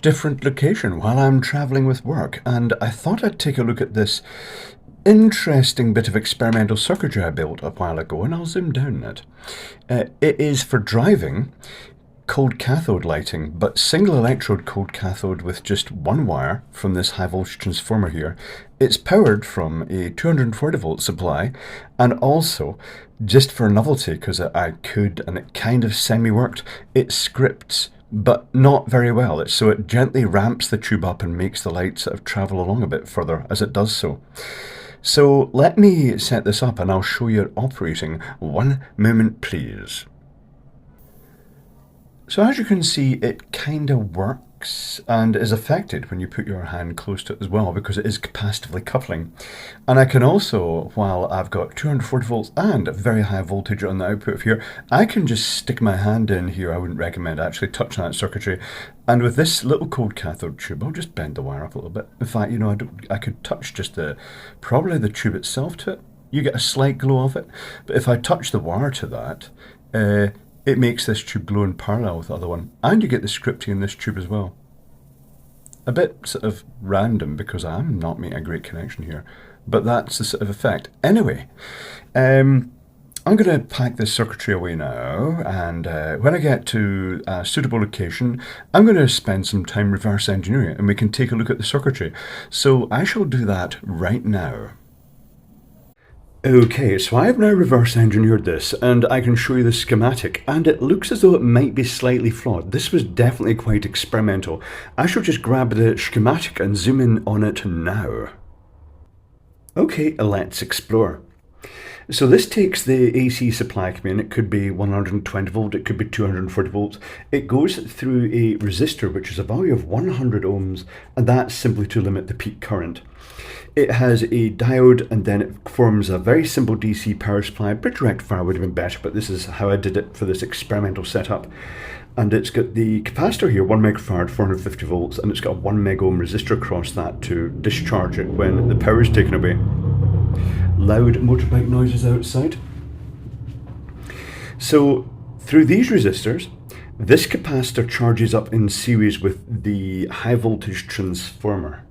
different location while I'm traveling with work, and I thought I'd take a look at this interesting bit of experimental circuitry I built a while ago, and I'll zoom down on it. It is for driving cold cathode lighting, but single electrode cold cathode with just one wire from this high voltage transformer here. It's powered from a 240 volt supply, and also, just for novelty, because I could and it kind of semi-worked, it scripts, but not very well. So it gently ramps the tube up and makes the lights sort of travel along a bit further as it does so. So let me set this up and I'll show you it operating. One moment please. So as you can see, it kind of works and is affected when you put your hand close to it as well, because it is capacitively coupling. And I can also, while I've got 240 volts and very high voltage on the output of here, I can just stick my hand in here. I wouldn't recommend actually touching that circuitry. And with this little cold cathode tube, I'll just bend the wire up a little bit. In fact, I could touch just probably the tube itself to it. You get a slight glow of it. But if I touch the wire to that, it makes this tube glow in parallel with the other one. And you get the scripting in this tube as well. A bit sort of random because I'm not making a great connection here. But that's the sort of effect. Anyway, I'm going to pack this circuitry away now. And when I get to a suitable location, I'm going to spend some time reverse engineering it and we can take a look at the circuitry. So I shall do that right now. Okay, so I have now reverse engineered this and I can show you the schematic, and it looks as though it might be slightly flawed. This was definitely quite experimental. I shall just grab the schematic and zoom in on it now. Okay, let's explore. So this takes the AC supply coming in. It could be 120 volt, it could be 240 volts. It goes through a resistor which is a value of 100 ohms, and that's simply to limit the peak current. It has a diode, and then it forms a very simple DC power supply. Bridge rectifier would have been better, but this is how I did it for this experimental setup. And it's got the capacitor here, 1 megafarad, 450 volts, and it's got a 1 mega ohm resistor across that to discharge it when the power is taken away. Loud motorbike noises outside. So through these resistors, this capacitor charges up in series with the high voltage transformer,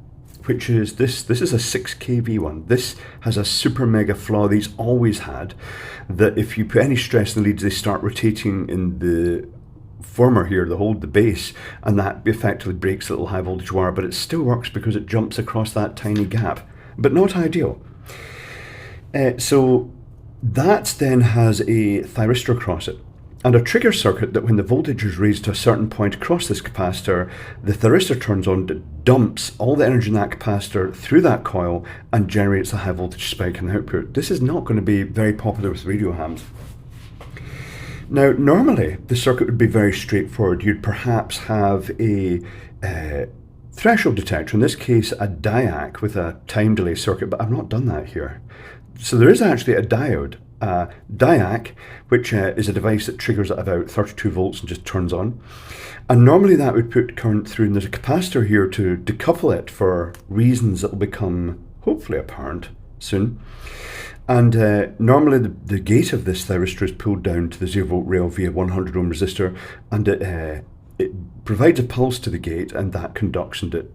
which is this is a 6 kV one. This has a super mega flaw these always had, that if you put any stress in the leads, they start rotating in the former here to hold the base, and that effectively breaks the little high voltage wire, but it still works because it jumps across that tiny gap, but not ideal. So that then has a thyristor across it, and a trigger circuit that when the voltage is raised to a certain point across this capacitor, the thyristor turns on, it dumps all the energy in that capacitor through that coil and generates a high voltage spike in the output. This is not going to be very popular with radio hams. Now, normally the circuit would be very straightforward. You'd perhaps have a threshold detector, in this case a diac with a time delay circuit, but I've not done that here. So there is actually a diode. Diac, which is a device that triggers at about 32 volts and just turns on. And normally that would put current through, and there's a capacitor here to decouple it for reasons that will become hopefully apparent soon. And normally the gate of this thyristor is pulled down to the 0 volt rail via 100 ohm resistor, and it provides a pulse to the gate, and that conducts and it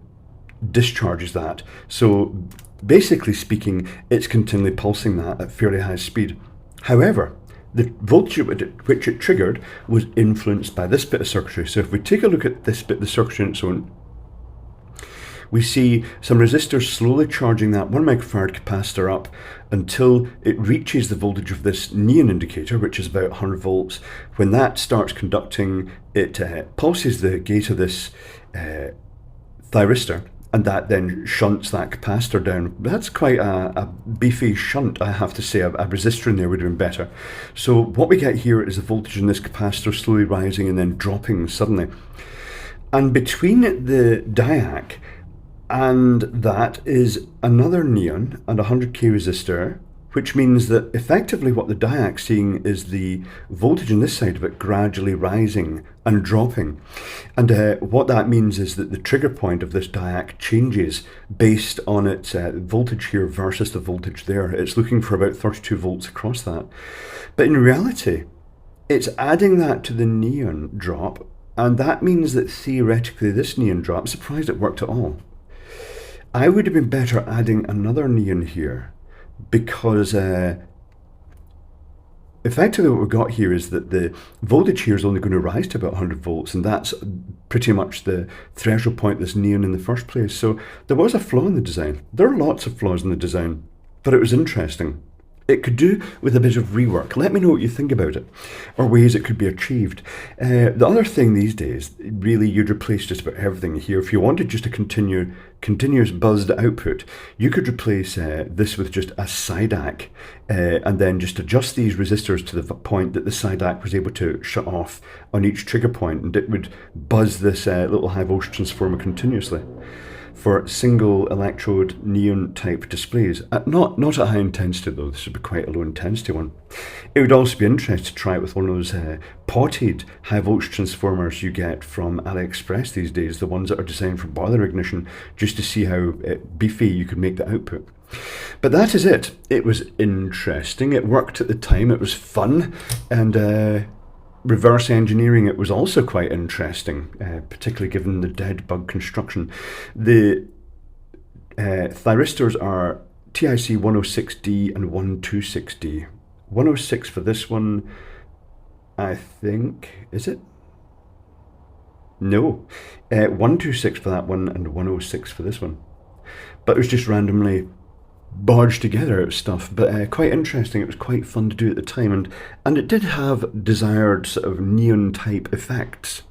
discharges that. So basically speaking, it's continually pulsing that at fairly high speed. However, the voltage at which it triggered was influenced by this bit of circuitry. So if we take a look at this bit of the circuitry on its own, we see some resistors slowly charging that 1 megafarad capacitor up until it reaches the voltage of this neon indicator, which is about 100 volts. When that starts conducting, it pulses the gate of this thyristor, and that then shunts that capacitor down. That's quite a beefy shunt, I have to say. A resistor in there would have been better. So what we get here is the voltage in this capacitor slowly rising and then dropping suddenly. And between the diac and that is another neon and a 100k resistor, which means that effectively what the diac's seeing is the voltage on this side of it gradually rising and dropping. And what that means is that the trigger point of this diac changes based on its voltage here versus the voltage there. It's looking for about 32 volts across that. But in reality, it's adding that to the neon drop And that means that theoretically this neon drop, I'm surprised it worked at all. I would have been better adding another neon here, because effectively what we've got here is that the voltage here is only going to rise to about 100 volts, and that's pretty much the threshold point that's neon in the first place. So there was a flaw in the design. There are lots of flaws in the design, but it was interesting. It could do with a bit of rework. Let me know what you think about it, or ways it could be achieved. The other thing these days, really, you'd replace just about everything here. If you wanted just a continuous buzzed output, you could replace this with just a sidac, and then just adjust these resistors to the point that the sidac was able to shut off on each trigger point, and it would buzz this little high voltage transformer continuously for single electrode neon type displays. Not at high intensity though, this would be quite a low intensity one. It would also be interesting to try it with one of those potted high voltage transformers you get from AliExpress these days, the ones that are designed for boiler ignition, just to see how beefy you could make the output. But that is it. It was interesting, it worked at the time, it was fun, and reverse engineering it was also quite interesting, particularly given the dead bug construction. The thyristors are TIC 106D and 126D. 106 for this one, I think, is it? No, 126 for that one and 106 for this one. But it was just randomly barged together stuff, but quite interesting. It was quite fun to do at the time, and it did have desired sort of neon type effects.